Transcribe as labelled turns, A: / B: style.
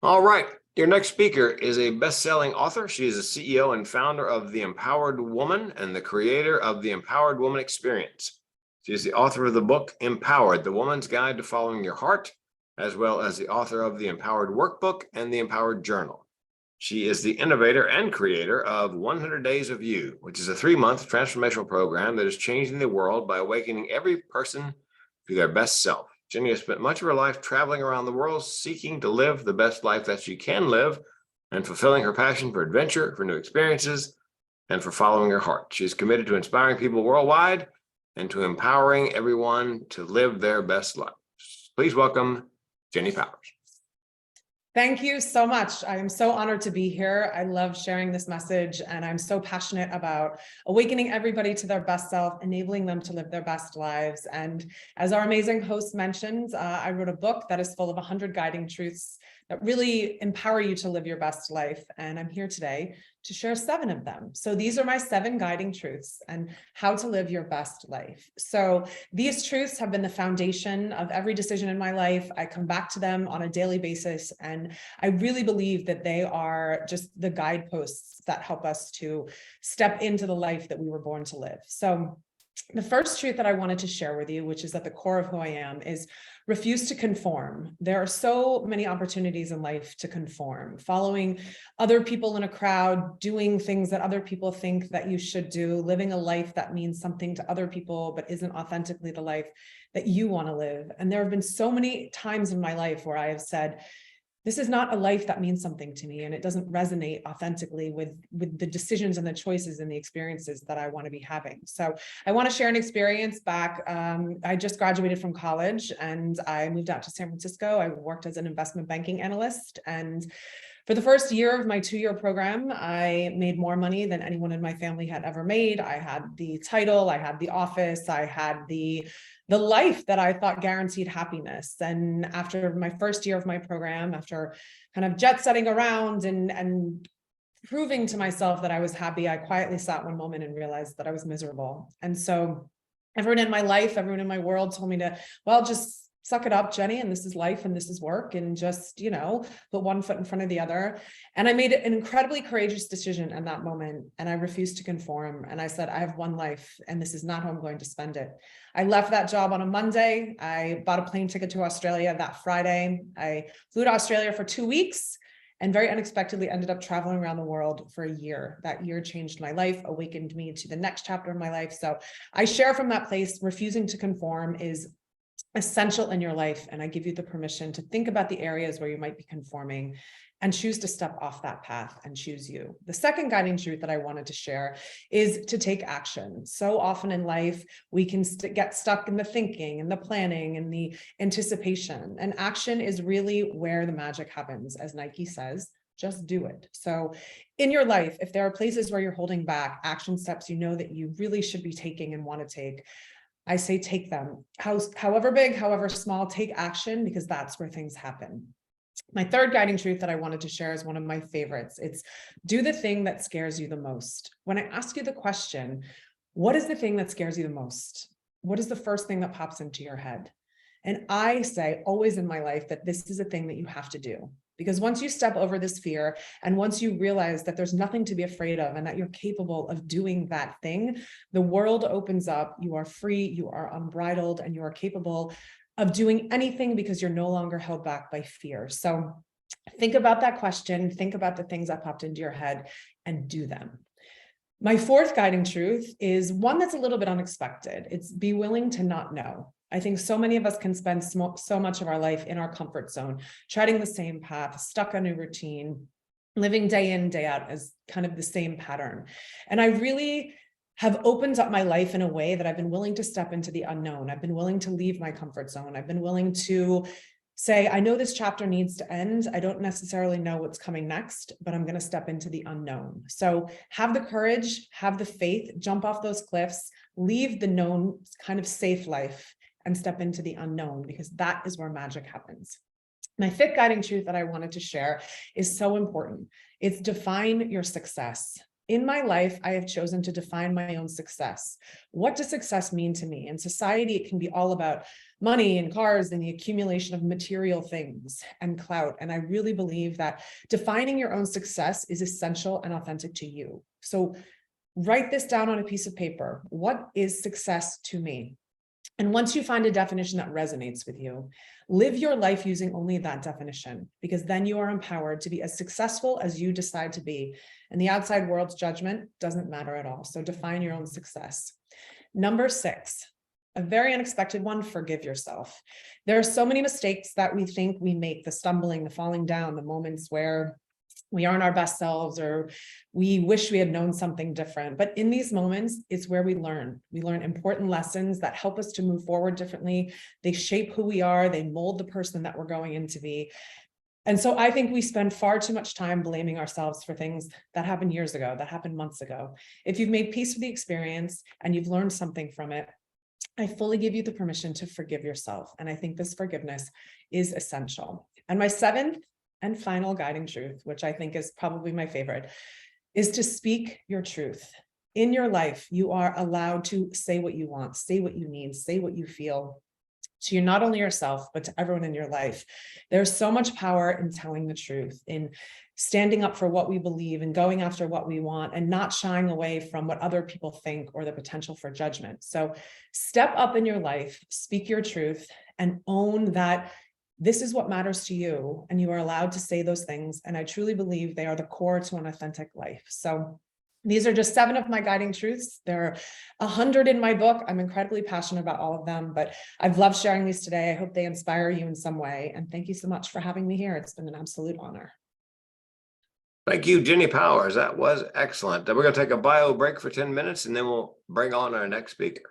A: All right. Your next speaker is a best-selling author. She is a CEO and founder of The Empowered Woman and the creator of the Empowered Woman Experience. She is the author of the book Empowered, The Woman's Guide to Following Your Heart, as well as the author of the Empowered Workbook and the Empowered Journal. She is the innovator and creator of 100 Days of You, which is a 3-month transformational program that is changing the world by awakening every person to their best self. Jenny has spent much of her life traveling around the world, seeking to live the best life that she can live and fulfilling her passion for adventure, for new experiences, and for following her heart. She is committed to inspiring people worldwide and to empowering everyone to live their best life. Please welcome Jenny Powers.
B: Thank you so much. I am so honored to be here. I love sharing this message, and I'm so passionate about awakening everybody to their best self, enabling them to live their best lives. And as our amazing host mentioned, I wrote a book that is full of 100 guiding truths that really empower you to live your best life. And I'm here today to share 7 of them. So these are my 7 guiding truths and how to live your best life. So these truths have been the foundation of every decision in my life. I come back to them on a daily basis, and I really believe that they are just the guideposts that help us to step into the life that we were born to live. So the first truth that I wanted to share with you, which is at the core of who I am, is refuse to conform. There are so many opportunities in life to conform, following other people in a crowd, doing things that other people think that you should do, living a life that means something to other people, but isn't authentically the life that you want to live. And there have been so many times in my life where I have said, this is not a life that means something to me, and it doesn't resonate authentically with the decisions and the choices and the experiences that I want to be having. So I want to share an experience back. I just graduated from college and I moved out to San Francisco. I worked as an investment banking analyst, and for the first year of my 2-year program, I made more money than anyone in my family had ever made. I had the title, I had the office, I had the life that I thought guaranteed happiness. And after my first year of my program, after kind of jet setting around and proving to myself that I was happy, I quietly sat one moment and realized that I was miserable. And so everyone in my life, everyone in my world told me to, well, just suck it up, Jenny, and this is life and this is work, and just, put one foot in front of the other. And I made an incredibly courageous decision in that moment, and I refused to conform. And I said, I have one life, and this is not how I'm going to spend it. I left that job on a Monday. I bought a plane ticket to Australia that Friday. I flew to Australia for 2 weeks and very unexpectedly ended up traveling around the world for a year. That year changed my life, awakened me to the next chapter of my life. So I share from that place. Refusing to conform is essential in your life, and I give you the permission to think about the areas where you might be conforming and choose to step off that path and choose you. The second guiding truth that I wanted to share is to take action. So often in life, we can get stuck in the thinking and the planning and the anticipation, and action is really where the magic happens. As Nike says, just do it. So in your life, if there are places where you're holding back, action steps that you really should be taking and want to take, I say take them. However big, however small, take action, because that's where things happen. My third guiding truth that I wanted to share is one of my favorites. It's do the thing that scares you the most. When I ask you the question, what is the thing that scares you the most? What is the first thing that pops into your head? And I say always in my life that this is a thing that you have to do. Because once you step over this fear, and once you realize that there's nothing to be afraid of and that you're capable of doing that thing, the world opens up, you are free, you are unbridled, and you are capable of doing anything because you're no longer held back by fear. So think about that question, think about the things that popped into your head, and do them. My fourth guiding truth is one that's a little bit unexpected. It's be willing to not know. I think so many of us can spend so much of our life in our comfort zone, treading the same path, stuck on a routine, living day in, day out as kind of the same pattern. And I really have opened up my life in a way that I've been willing to step into the unknown. I've been willing to leave my comfort zone. I've been willing to say, I know this chapter needs to end. I don't necessarily know what's coming next, but I'm going to step into the unknown. So have the courage, have the faith, jump off those cliffs, leave the known kind of safe life, and step into the unknown, because that is where magic happens. My fifth guiding truth that I wanted to share is so important. It's define your success. In my life, I have chosen to define my own success. What does success mean to me? In society, it can be all about money and cars and the accumulation of material things and clout. And I really believe that defining your own success is essential and authentic to you. So write this down on a piece of paper. What is success to me? And once you find a definition that resonates with you, live your life using only that definition, because then you are empowered to be as successful as you decide to be. And the outside world's judgment doesn't matter at all. So define your own success. Number 6, a very unexpected one, forgive yourself. There are so many mistakes that we think we make, the stumbling, the falling down, the moments where we aren't our best selves, or we wish we had known something different. But in these moments, it's where we learn. We learn important lessons that help us to move forward differently. They shape who we are. They mold the person that we're going into be. And so I think we spend far too much time blaming ourselves for things that happened years ago, that happened months ago. If you've made peace with the experience and you've learned something from it, I fully give you the permission to forgive yourself. And I think this forgiveness is essential. And my 7th and final guiding truth, which I think is probably my favorite, is to speak your truth. In your life, you are allowed to say what you want, say what you need, say what you feel to not only yourself, but to everyone in your life. There's so much power in telling the truth, in standing up for what we believe and going after what we want, and not shying away from what other people think or the potential for judgment. So step up in your life, speak your truth, and own that this is what matters to you, and you are allowed to say those things. And I truly believe they are the core to an authentic life. So these are just 7 of my guiding truths. There are 100 in my book. I'm incredibly passionate about all of them, but I've loved sharing these today. I hope they inspire you in some way. And thank you so much for having me here. It's been an absolute honor.
A: Thank you, Jenny Powers. That was excellent. We're going to take a bio break for 10 minutes, and then we'll bring on our next speaker.